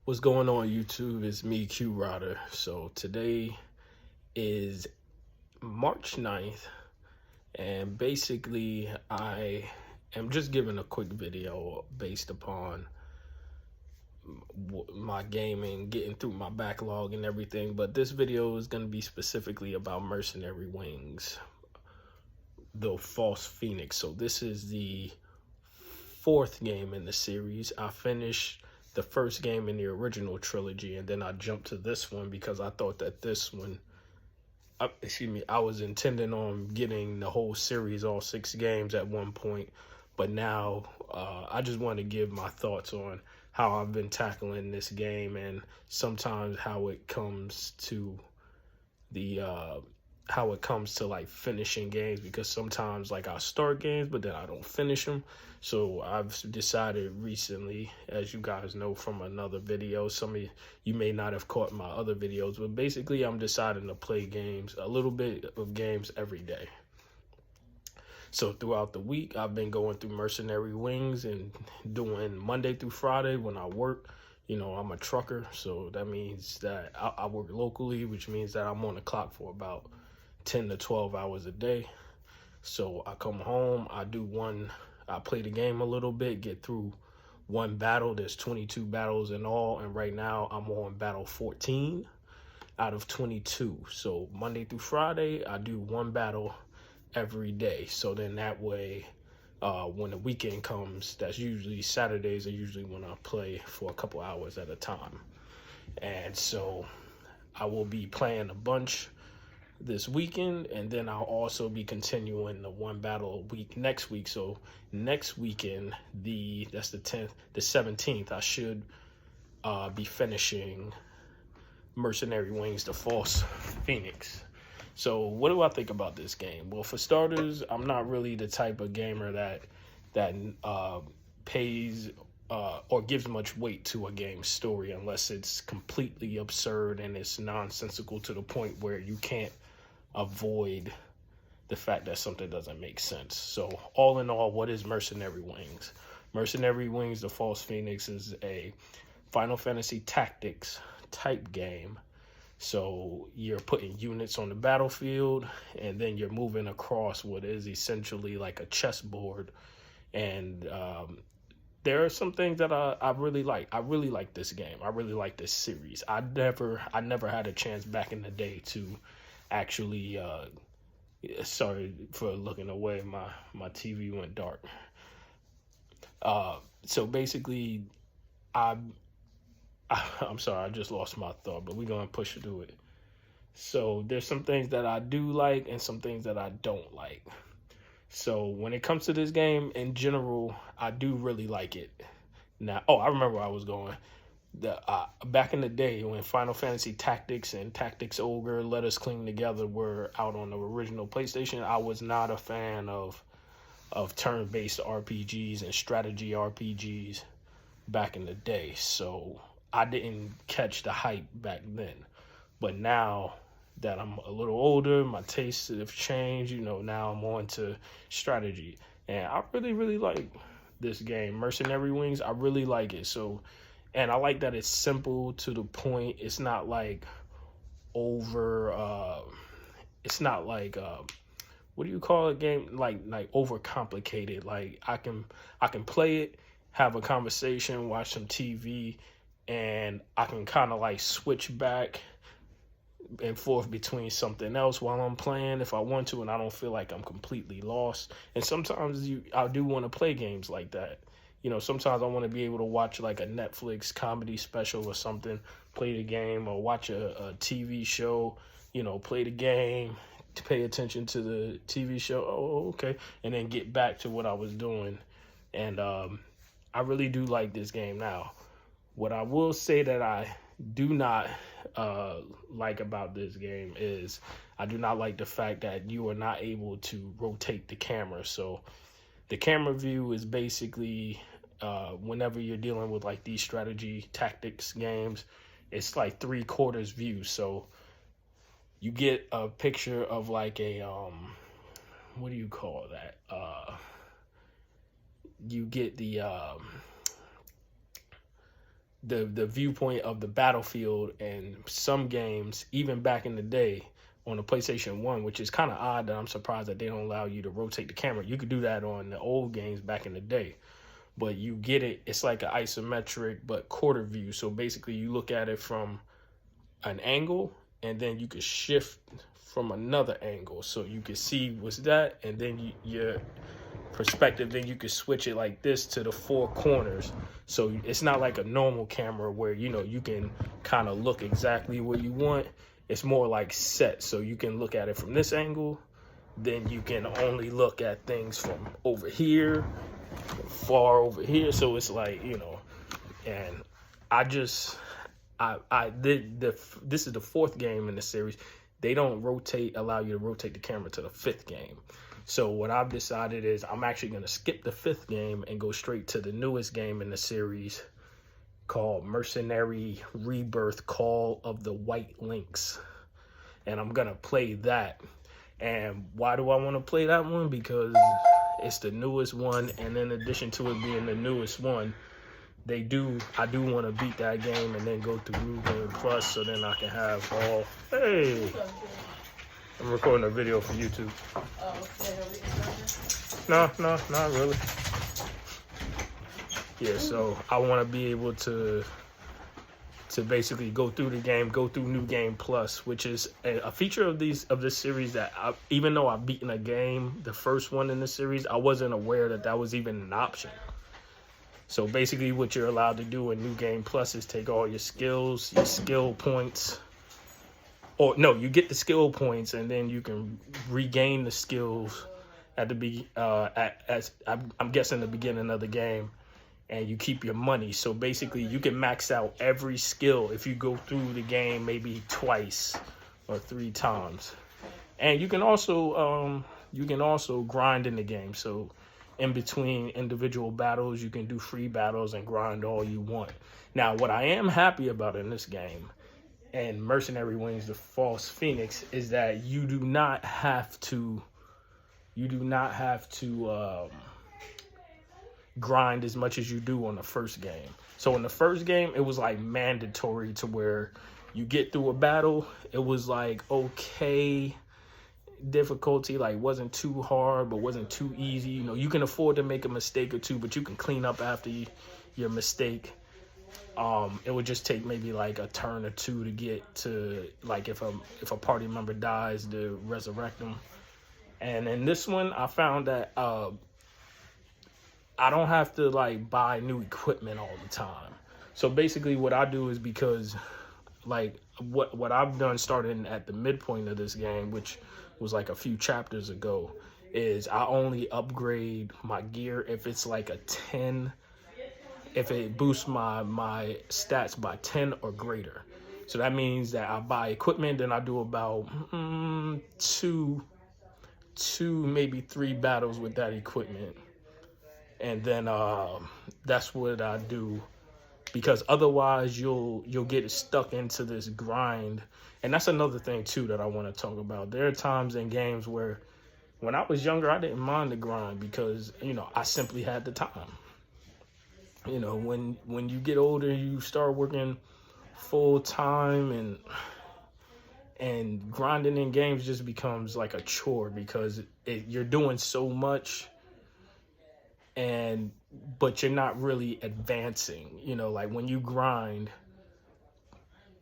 What's going on YouTube? It's me, Q Rider. So today is March 9th, and basically I am just giving a quick video based upon my gaming, getting through my backlog and everything. But this video is going to be specifically about Mercenary Wings, the False Phoenix. So this is the fourth game in the series. I finished the first game in the original trilogy, and then I jumped to this one because I thought that this one, I was intending on getting the whole series, all 6 games at one point, but now I just want to give my thoughts on how I've been tackling this game, and sometimes how it comes to the like finishing games, because sometimes like I start games but then I don't finish them. So I've decided recently, as you guys know from another video, some of you may not have caught my other videos, but basically I'm deciding to play games, a little bit of games every day. So throughout the week, I've been going through Mercenary Wings and doing Monday through Friday when I work. You know, I'm a trucker, so that means that I work locally, which means that I'm on the clock for about 10 to 12 hours a day. So I come home, I play the game a little bit, get through one battle. There's 22 battles in all, and right now I'm on battle 14 out of 22. So Monday through Friday, I do one battle every day. So then that way, when the weekend comes, that's usually Saturdays are usually when I play for a couple hours at a time. And so I will be playing a bunch this weekend, and then I'll also be continuing the one battle a week next week. So next weekend, that's the 10th, the 17th, I should be finishing Mercenary Wings, the False Phoenix. So what do I think about this game? Well, for starters, I'm not really the type of gamer that pays or gives much weight to a game's story unless it's completely absurd and it's nonsensical to the point where you can't avoid the fact that something doesn't make sense. So all in all, what is Mercenary Wings? Mercenary Wings, the False Phoenix, is a Final Fantasy Tactics type game. So you're putting units on the battlefield, and then you're moving across what is essentially like a chessboard. And there are some things that I really like. I really like this game. I really like this series. I never had a chance back in the day to actually sorry for looking away, my TV went dark. So basically I'm sorry, I just lost my thought, but we're gonna push through it. So there's some things that I do like and some things that I don't like. So when it comes to this game in general, I do really like it. Now, I remember where I was going. Back in the day when Final Fantasy Tactics and Tactics Ogre, Let Us Cling Together were out on the original PlayStation, I was not a fan of turn-based RPGs and strategy RPGs back in the day. So I didn't catch the hype back then. But now that I'm a little older, my tastes have changed. You know, now I'm on to strategy. And I really, really like this game, Mercenary Wings. I really like it. So, and I like that it's simple to the point. It's not like it's not like, what do you call a game? Like overcomplicated. Like I can play it, have a conversation, watch some TV, and I can kind of like switch back and forth between something else while I'm playing if I want to, and I don't feel like I'm completely lost. And sometimes I do want to play games like that. You know, sometimes I want to be able to watch like a Netflix comedy special or something, play the game, or watch a TV show, you know, play the game, to pay attention to the TV show. Oh, okay. And then get back to what I was doing. And I really do like this game. Now, what I will say that I do not like about this game is I do not like the fact that you are not able to rotate the camera. So the camera view is basically whenever you're dealing with like these strategy tactics games, it's like 3/4 view. So you get a picture of like a what do you call that? You get the the viewpoint of the battlefield. And some games, even back in the day on the PlayStation 1, which is kind of odd that I'm surprised that they don't allow you to rotate the camera. You could do that on the old games back in the day. But you get it, it's like an isometric but quarter view. So basically you look at it from an angle, and then you could shift from another angle. So you can see what's that, and then your perspective, then you could switch it like this to the four corners. So it's not like a normal camera where, you know, you can kind of look exactly what you want. It's more like set. So you can look at it from this angle, then you can only look at things from over here, far over here. So it's like, you know, and this is the fourth game in the series. They don't allow you to rotate the camera to the fifth game. So what I've decided is I'm actually going to skip the fifth game and go straight to the newest game in the series called Mercenary Rebirth: Call of the White Lynx. And I'm going to play that. And why do I want to play that one? Because it's the newest one, and in addition to it being the newest one, I do want to beat that game and then go through New Game Plus, so then I can have all. Hey, I'm recording a video for YouTube. No, not really. Yeah, so I want to be able to basically go through the game, go through New Game Plus, which is a feature of this series that even though I've beaten a game, the first one in the series, I wasn't aware that was even an option. So basically what you're allowed to do in New Game Plus is take all your skills, your skill points, or no, you get the skill points and then you can regain the skills at the I'm guessing the beginning of the game. And you keep your money. So basically you can max out every skill if you go through the game maybe twice or 3 times. And you can also grind in the game. So in between individual battles, you can do free battles and grind all you want. Now, what I am happy about in this game and Mercenary Wings: The False Phoenix is that you do not have to grind as much as you do on the first game. So in the first game, it was like mandatory to where you get through a battle, it was like okay difficulty, like wasn't too hard but wasn't too easy. You know, you can afford to make a mistake or two, but you can clean up after your mistake. It would just take maybe like a turn or two to get to, like, if a party member dies, to resurrect them. And in this one, I found that I don't have to like buy new equipment all the time. So basically what I do is, because like what I've done starting at the midpoint of this game, which was like a few chapters ago, is I only upgrade my gear if it's like a 10, if it boosts my stats by 10 or greater. So that means that I buy equipment, then I do about two, maybe 3 battles with that equipment. And then that's what I do, because otherwise you'll get stuck into this grind. And that's another thing too that I want to talk about. There are times in games where when I was younger, I didn't mind the grind because, you know, I simply had the time. You know, when you get older, you start working full time, and grinding in games just becomes like a chore, because you're doing so much, but you're not really advancing. You know, like when you grind,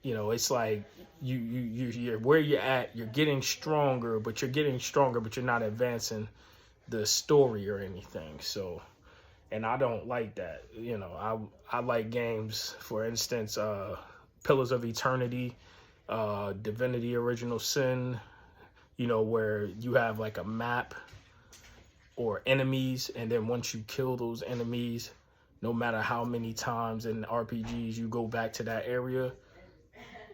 you know, it's like you're where you're at, you're getting stronger, but you're not advancing the story or anything. So, and I don't like that. You know, I like games, for instance, Pillars of Eternity, Divinity Original Sin, you know, where you have like a map or enemies, and then once you kill those enemies, no matter how many times in RPGs you go back to that area,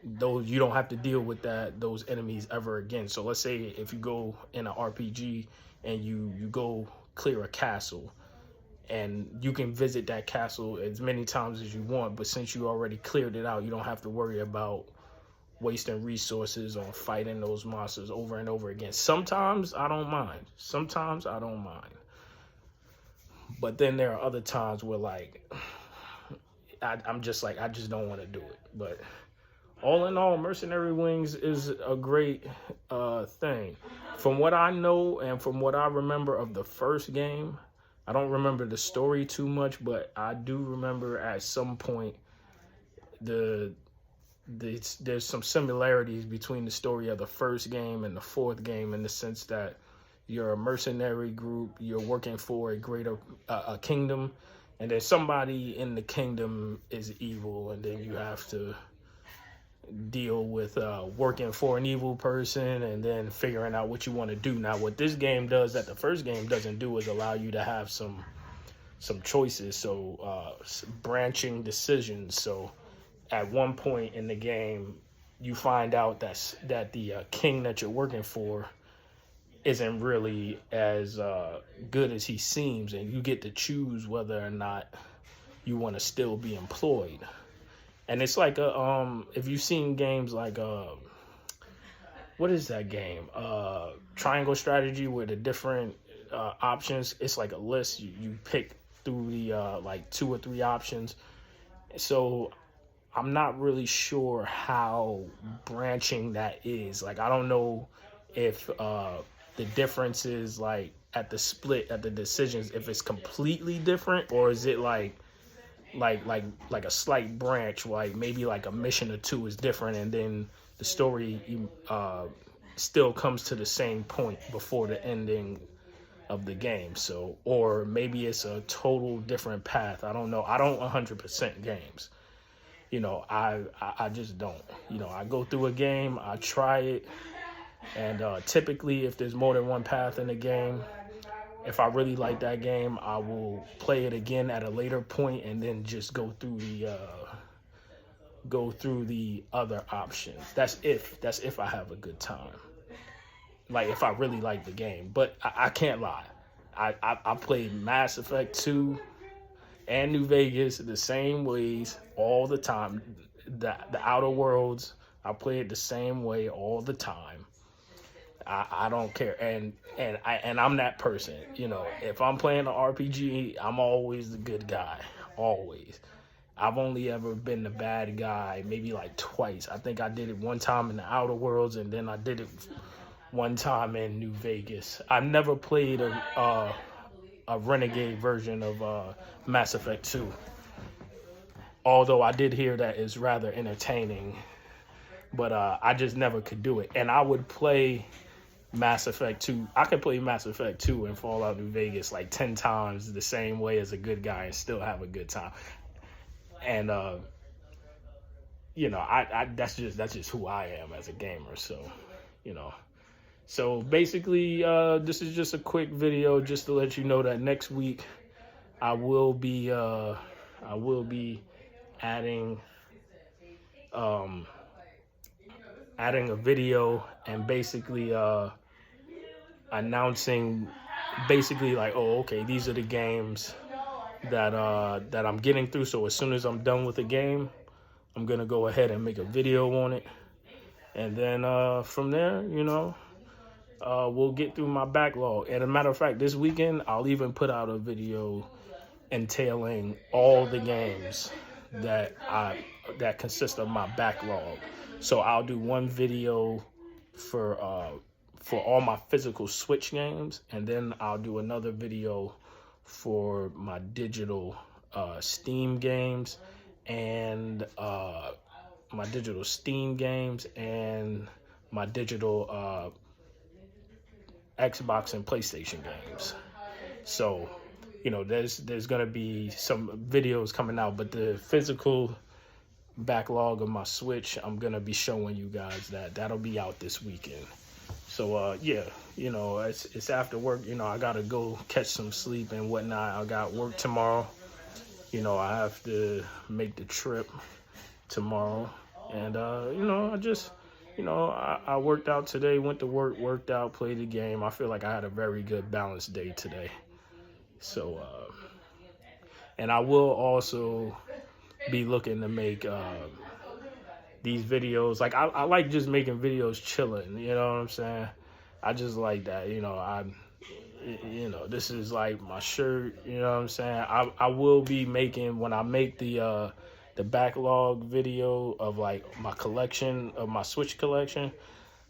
you don't have to deal with those enemies ever again. So let's say if you go in an RPG and you go clear a castle, and you can visit that castle as many times as you want, but since you already cleared it out, you don't have to worry about wasting resources on fighting those monsters over and over again. Sometimes I don't mind. But then there are other times where, like, I'm just like, I just don't want to do it. But all in all, Mercenary Wings is a great thing. From what I know and from what I remember of the first game, I don't remember the story too much, but I do remember at some point there's some similarities between the story of the first game and the fourth game, in the sense that you're a mercenary group, you're working for a greater a kingdom, and then somebody in the kingdom is evil, and then you have to deal with working for an evil person and then figuring out what you want to do. Now, what this game does that the first game doesn't do is allow you to have some choices, so branching decisions. So at one point in the game, you find out that the king that you're working for isn't really as good as he seems, and you get to choose whether or not you want to still be employed. And it's like if you've seen games like what is that game? Triangle Strategy, with the different options. It's like a list. You pick through the like 2 or 3 options. So I'm not really sure how branching that is. Like, I don't know if the difference is like at the split, at the decisions, if it's completely different, or is it like a slight branch, like maybe like a mission or 2 is different, and then the story still comes to the same point before the ending of the game. So, or maybe it's a total different path. I don't know. I don't 100% games. I just don't. I go through a game, I try it, and typically if there's more than one path in the game, if I really like that game, I will play it again at a later point and then just go through the other options. That's if I have a good time. Like, if I really like the game. But I can't lie. I played Mass Effect 2 and New Vegas the same ways all the time. The Outer Worlds, I play it the same way all the time. I don't care, and I'm that person. If I'm playing an RPG, I'm always the good guy, always. I've only ever been the bad guy maybe like twice. I think I did it one time in the Outer Worlds, and then I did it one time in New Vegas. I've never played a renegade version of Mass Effect 2, although I did hear that it's rather entertaining, but I just never could do it. And I would play Mass Effect 2. I could play Mass Effect 2 and Fallout New Vegas like 10 times the same way as a good guy and still have a good time. And I that's just who I am as a gamer. So basically, this is just a quick video just to let you know that next week I will be adding a video and basically announcing basically like, oh, okay, these are the games that I'm getting through. So as soon as I'm done with the game, I'm gonna go ahead and make a video on it, and then from there, we'll get through my backlog. And as a matter of fact, this weekend I'll even put out a video entailing all the games that consist of my backlog. So I'll do one video for all my physical Switch games, and then I'll do another video for my digital Steam games and my digital Xbox and PlayStation games. So, there's gonna be some videos coming out, but the physical backlog of my Switch, I'm gonna be showing you guys that'll be out this weekend. So yeah, it's after work. I gotta go catch some sleep and whatnot. I got work tomorrow. I have to make the trip tomorrow, and I worked out today, went to work, worked out, played the game. I feel like I had a very good balanced day today. So and I will also be looking to make these videos. Like, I like just making videos chilling, you know what I'm saying? I just like that, you know, this is like my shirt, you know what I'm saying? I will be making, when I make the backlog video of like my collection, of my Switch collection,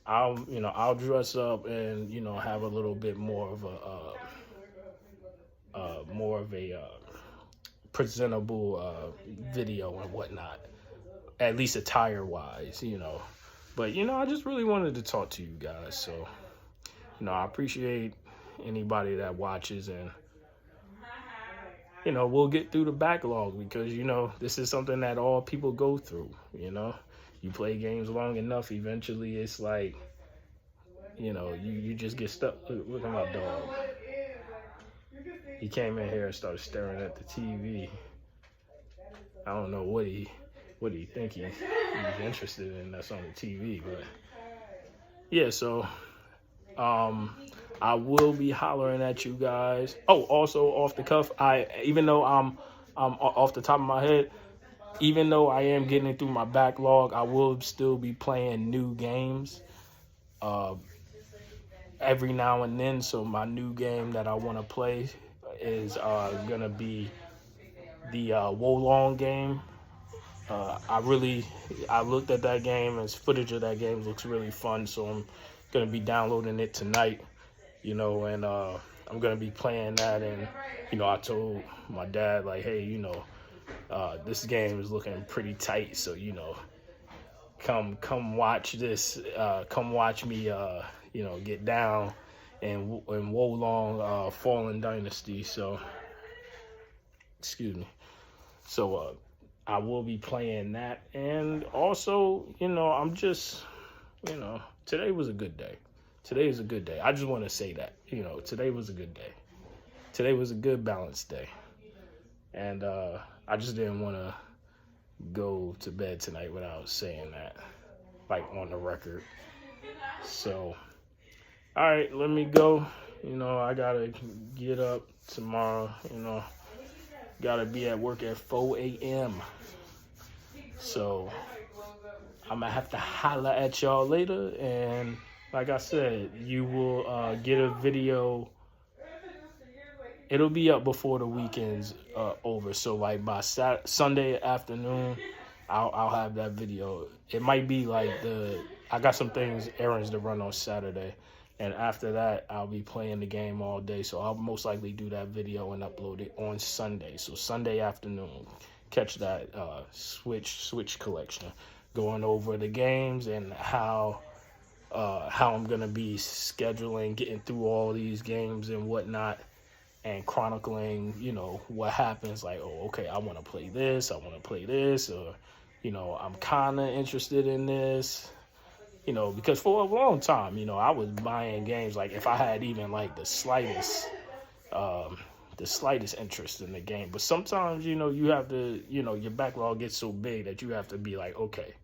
I'll dress up and, you know, have a little bit more of a presentable video and whatnot, at least attire wise, you know. But, you know, I just really wanted to talk to you guys. So, you know, I appreciate anybody that watches, and, you know, we'll get through the backlog, because, you know, this is something that all people go through, you know. You play games long enough, eventually it's like, you know, you just get stuck. Look at my dog. He came in here and started staring at the TV. I don't know what he think he's interested in that's on the TV, but yeah. So I will be hollering at you guys. Oh, also off the cuff, even though I'm off the top of my head, even though I am getting through my backlog, I will still be playing new games every now and then. So my new game that I want to play is gonna be the Wolong game. I looked at that game, and footage of that game looks really fun, so I'm gonna be downloading it tonight, you know, and I'm gonna be playing that. And, you know, I told my dad, like, hey, you know, this game is looking pretty tight, so, you know, come watch this, come watch me, you know, get down in Wolong Fallen Dynasty. So, excuse me. So, I will be playing that. And also, you know, I'm just, you know, today was a good day. Today is a good day. I just want to say that, you know, today was a good day. Today was a good balanced day. And I just didn't want to go to bed tonight without saying that, like, on the record. So, all right, let me go. You know, I got to get up tomorrow, you know. Got to be at work at 4 a.m. So, I'm going to have to holler at y'all later. And like I said, you will get a video. It'll be up before the weekend's over. So, like, by Sunday afternoon, I'll have that video. It might be like I got some errands to run on Saturday. And after that, I'll be playing the game all day. So I'll most likely do that video and upload it on Sunday. So Sunday afternoon, catch that Switch collection. Going over the games and how I'm going to be scheduling, getting through all these games and whatnot. And chronicling, you know, what happens. Like, oh, okay, I want to play this. I want to play this. Or, you know, I'm kind of interested in this. You know, because for a long time, you know, I was buying games, like, if I had even, like, the slightest interest in the game. But sometimes, you know, you have to, you know, your backlog gets so big that you have to be like, okay,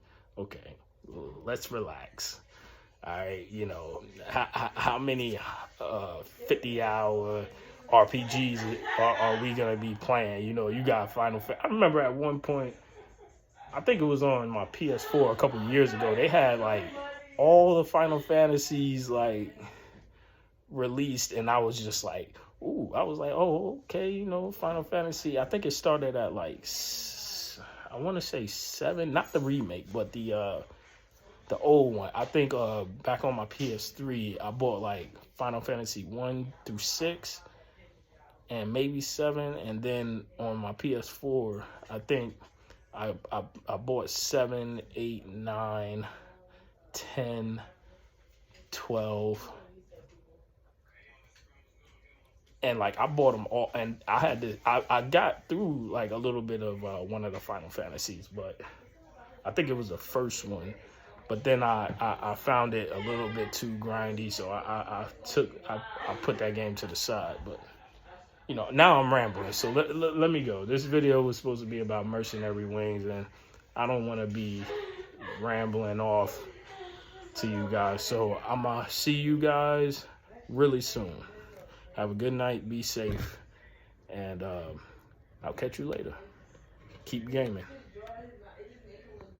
let's relax. All right, you know, how many 50-hour RPGs are we going to be playing? You know, you got Final Fantasy. I remember at one point, I think it was on my PS4 a couple of years ago, they had, like, all the Final Fantasies, like, released, and I was just like, ooh, I was like, oh, okay, you know, Final Fantasy. I think it started at, like, I want to say 7, not the remake, but the old one. I think back on my PS3, I bought, like, Final Fantasy 1 through 6, and maybe 7, and then on my PS4, I think I bought 7, 8, 9, 10, 12, and, like, I bought them all, and I had to, I got through, like, a little bit of one of the Final Fantasies, but I think it was the first one, but then I found it a little bit too grindy, so I put that game to the side. But, you know, now I'm rambling, so let me go. This video was supposed to be about Mercenary Wings, and I don't want to be rambling off to you guys. So I'm going to see you guys really soon. Have a good night. Be safe. And I'll catch you later. Keep gaming.